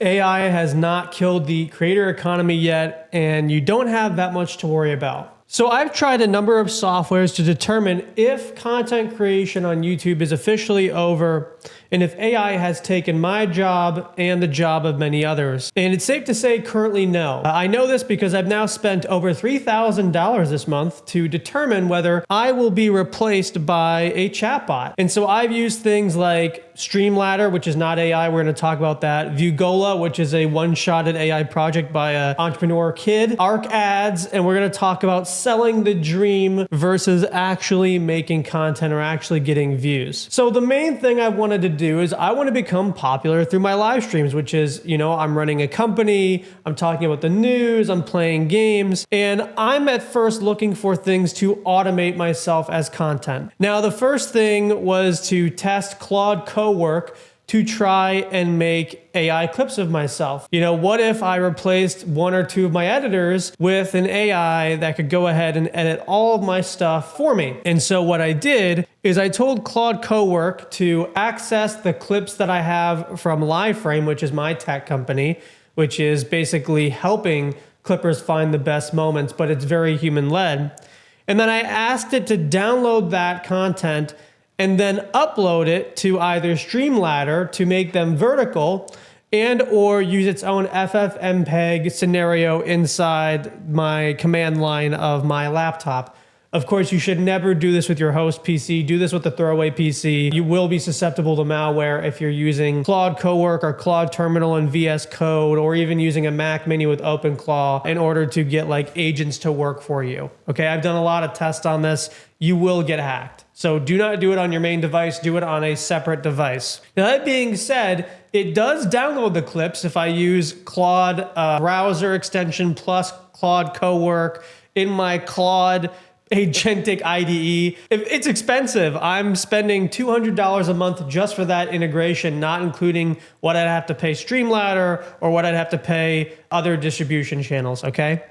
AI has not killed the creator economy yet, and you don't have that much to worry about. So I've tried a number of softwares to determine if content creation on YouTube is officially over and if AI has taken my job and the job of many others. And it's safe to say currently no. I know this because I've now spent over $3,000 this month to determine whether I will be replaced by a chatbot. And so I've used things like Streamladder, which is not AI. We're going to talk about that. Vugola, which is a one-shotted AI project by an entrepreneur kid. Arc Ads, and we're going to talk about selling the dream versus actually making content or actually getting views. So the main thing I wanted to do is I want to become popular through my live streams, which is, I'm running a company, I'm talking about the news, I'm playing games, and I'm at first looking for things to automate myself as content. Now, the first thing was to test Claude Cowork to try and make AI clips of myself. What if I replaced one or two of my editors with an AI that could go ahead and edit all of my stuff for me? And so what I did is I told Claude Cowork to access the clips that I have from LiveFrame, which is my tech company, which is basically helping clippers find the best moments, but it's very human-led. And then I asked it to download that content and then upload it to either Streamladder to make them vertical and or use its own FFmpeg scenario inside my command line of my laptop. Of course, you should never do this with your host PC. Do this with the throwaway PC. You will be susceptible to malware if you're using Claude Cowork or Claude Terminal and VS Code, or even using a Mac Mini with OpenClaw in order to get agents to work for you. Okay, I've done a lot of tests on this. You will get hacked. So do not do it on your main device, do it on a separate device. Now that being said, it does download the clips if I use Claude browser extension plus Claude Cowork in my Claude agentic IDE. It's expensive. I'm spending $200 a month just for that integration, not including what I'd have to pay Streamladder or what I'd have to pay other distribution channels, okay?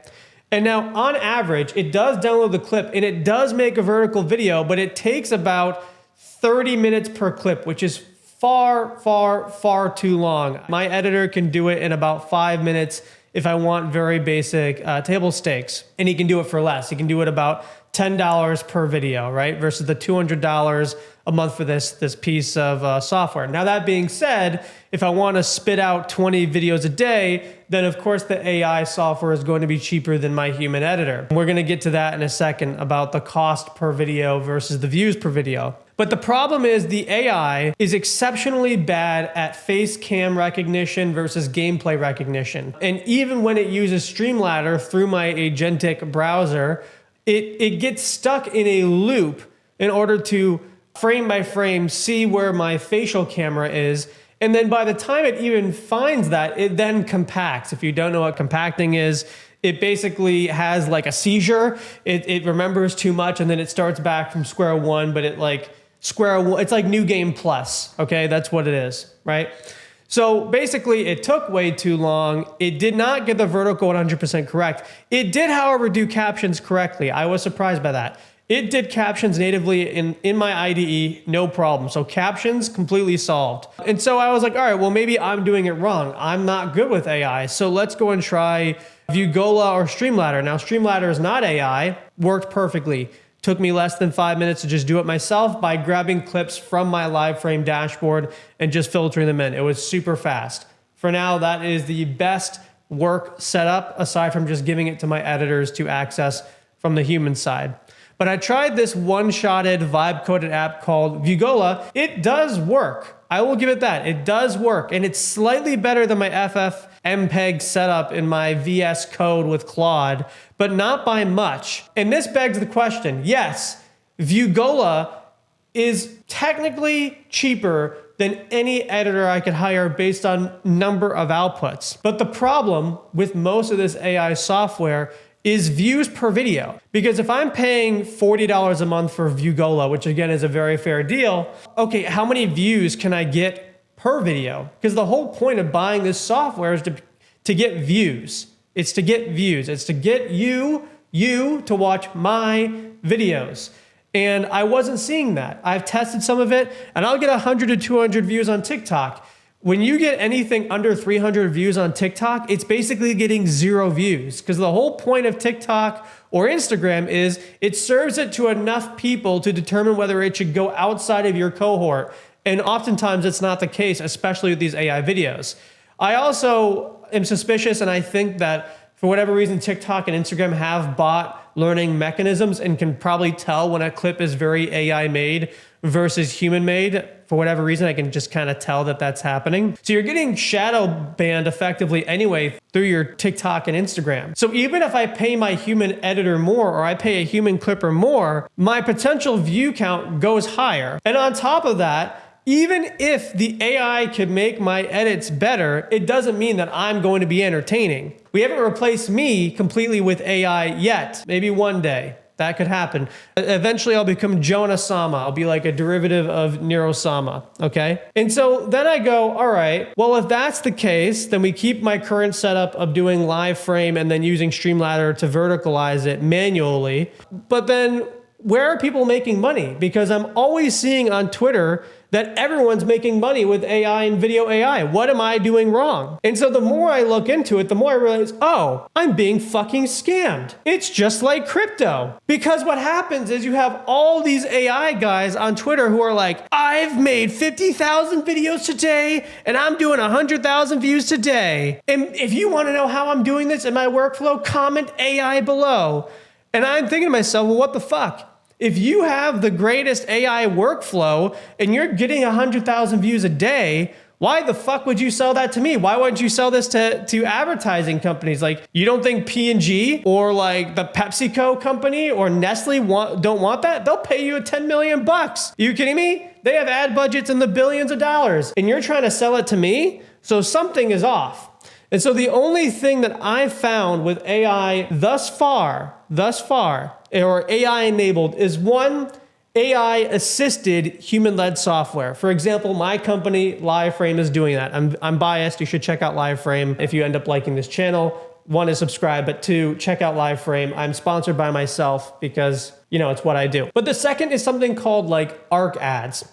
And now on average, it does download the clip and it does make a vertical video, but it takes about 30 minutes per clip, which is far, far, far too long. My editor can do it in about 5 minutes if I want very basic table stakes, and he can do it for less. He can do it about $10 per video, right? Versus the $200 a month for this piece of software. Now that being said, if I want to spit out 20 videos a day, then of course the AI software is going to be cheaper than my human editor. We're going to get to that in a second about the cost per video versus the views per video. But the problem is the AI is exceptionally bad at face cam recognition versus gameplay recognition. And even when it uses Streamladder through my agentic browser, it gets stuck in a loop in order to frame by frame see where my facial camera is. And then by the time it even finds that, it then compacts. If you don't know what compacting is, it basically has like a seizure. It remembers too much and then it starts back from square one, but it's like New Game Plus, okay? That's what it is, right? So basically it took way too long. It did not get the vertical 100% correct. It did, however, do captions correctly. I was surprised by that. It did captions natively in my IDE, no problem. So captions completely solved. And so I was like, all right, well, maybe I'm doing it wrong. I'm not good with AI. So let's go and try Vugola or Streamladder. Now, Streamladder is not AI, worked perfectly. Took me less than 5 minutes to just do it myself by grabbing clips from my LiveFrame dashboard and just filtering them in. It was super fast. For now, that is the best work setup aside from just giving it to my editors to access from the human side. But I tried this one-shotted vibe-coded app called Vugola. It does work. I will give it that. It does work. And it's slightly better than my FFmpeg setup in my VS Code with Claude, but not by much. And this begs the question, yes, Vugola is technically cheaper than any editor I could hire based on number of outputs. But the problem with most of this AI software is views per video. Because if I'm paying $40 a month for Vugola, which again is a very fair deal, okay, how many views can I get per video? Because the whole point of buying this software is to get views. It's to get views. It's to get you to watch my videos. And I wasn't seeing that. I've tested some of it and I'll get 100 to 200 views on TikTok. when you get anything under 300 views on TikTok, it's basically getting 0 views, because the whole point of TikTok or Instagram is it serves it to enough people to determine whether it should go outside of your cohort. And oftentimes it's not the case, especially with these AI videos. I also am suspicious, and I think that for whatever reason, TikTok and Instagram have bot learning mechanisms and can probably tell when a clip is very AI made versus human made. For whatever reason, I can just kind of tell that that's happening. So you're getting shadow banned effectively anyway through your TikTok and Instagram. So even if I pay my human editor more, or I pay a human clipper more, my potential view count goes higher. And on top of that, even if the AI could make my edits better, it doesn't mean that I'm going to be entertaining. We haven't replaced me completely with AI yet. Maybe one day that could happen. Eventually I'll become Jonah Sama. I'll be like a derivative of Nero Sama, okay? And so then I go, all right, well, if that's the case, then we keep my current setup of doing live frame and then using Streamladder to verticalize it manually. But then where are people making money? Because I'm always seeing on Twitter that everyone's making money with AI and video AI. What am I doing wrong? And so the more I look into it, the more I realize, oh, I'm being fucking scammed. It's just like crypto. Because what happens is you have all these AI guys on Twitter who are like, I've made 50,000 videos today and I'm doing 100,000 views today. And if you want to know how I'm doing this in my workflow, comment AI below. And I'm thinking to myself, well, what the fuck? If you have the greatest AI workflow and you're getting 100,000 views a day, why the fuck would you sell that to me? Why wouldn't you sell this to advertising companies? Like, you don't think P&G or like the PepsiCo company or Nestle don't want that? They'll pay you 10 million bucks. Are you kidding me? They have ad budgets in the billions of dollars and you're trying to sell it to me? So something is off. And so the only thing that I've found with AI thus far, or AI enabled, is one, AI assisted human-led software. For example, my company, Liveframe, is doing that. I'm biased. You should check out Liveframe if you end up liking this channel. One is subscribe, but two, check out Liveframe. I'm sponsored by myself because, you know, it's what I do. But the second is something called like ARC ads.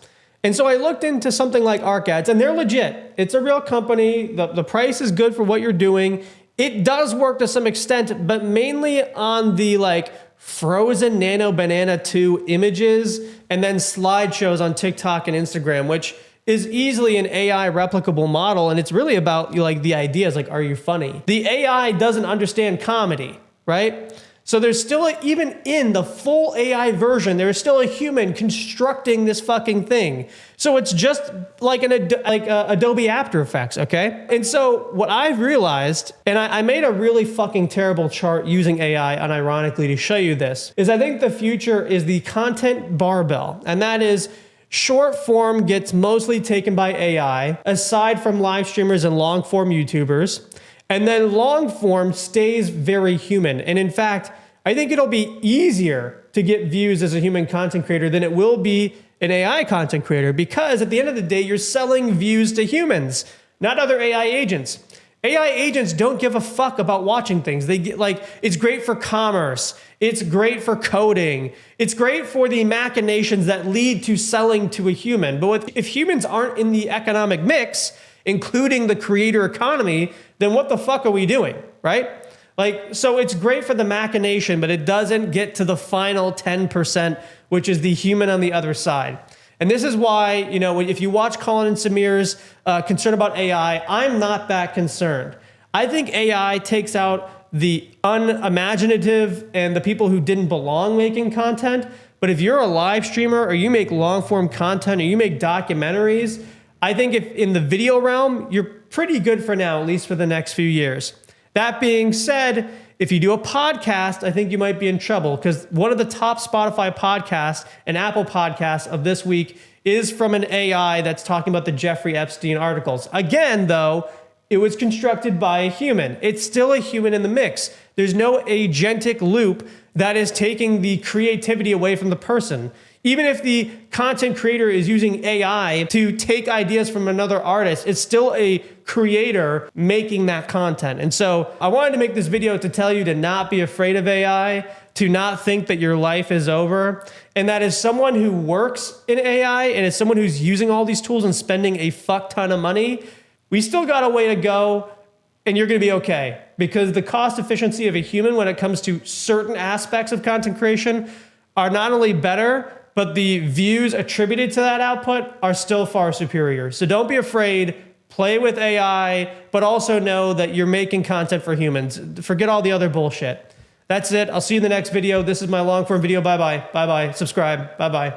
And so I looked into something like ARC ads, and they're legit. It's a real company. The price is good for what you're doing. It does work to some extent, but mainly on the like frozen nano banana 2 images and then slideshows on TikTok and Instagram, which is easily an AI replicable model. And it's really about like the ideas, like, are you funny? The AI doesn't understand comedy, right? So there's still, even in the full AI version, there's still a human constructing this fucking thing. So it's just like Adobe After Effects, okay? And so what I've realized, and I made a really fucking terrible chart using AI unironically to show you this, is I think the future is the content barbell. And that is, short form gets mostly taken by AI, aside from live streamers and long form YouTubers. And then long form stays very human. And in fact, I think it'll be easier to get views as a human content creator than it will be an AI content creator, because at the end of the day, you're selling views to humans, not other AI agents. AI agents don't give a fuck about watching things. They get like, it's great for commerce. It's great for coding. It's great for the machinations that lead to selling to a human. But if humans aren't in the economic mix, including the creator economy, then what the fuck are we doing, right? Like, so it's great for the machination, but it doesn't get to the final 10%, which is the human on the other side. And this is why, you know, if you watch Colin and Samir's concern about AI, I'm not that concerned. I think AI takes out the unimaginative and the people who didn't belong making content. But if you're a live streamer or you make long form content or you make documentaries, I think if in the video realm, you're pretty good for now, at least for the next few years. That being said, if you do a podcast, I think you might be in trouble, because one of the top Spotify podcasts and Apple podcasts of this week is from an AI that's talking about the Jeffrey Epstein articles. Again, though, it was constructed by a human. It's still a human in the mix. There's no agentic loop that is taking the creativity away from the person. Even if the content creator is using AI to take ideas from another artist, it's still a creator making that content. And so I wanted to make this video to tell you to not be afraid of AI, to not think that your life is over. And that as someone who works in AI and as someone who's using all these tools and spending a fuck ton of money, We still got a way to go, and you're going to be okay, because the cost efficiency of a human when it comes to certain aspects of content creation are not only better, but the views attributed to that output are still far superior. So don't be afraid, play with AI, but also know that you're making content for humans. Forget all the other bullshit. That's it. I'll see you in the next video. This is my long form video. Bye-bye. Bye-bye. Subscribe. Bye-bye.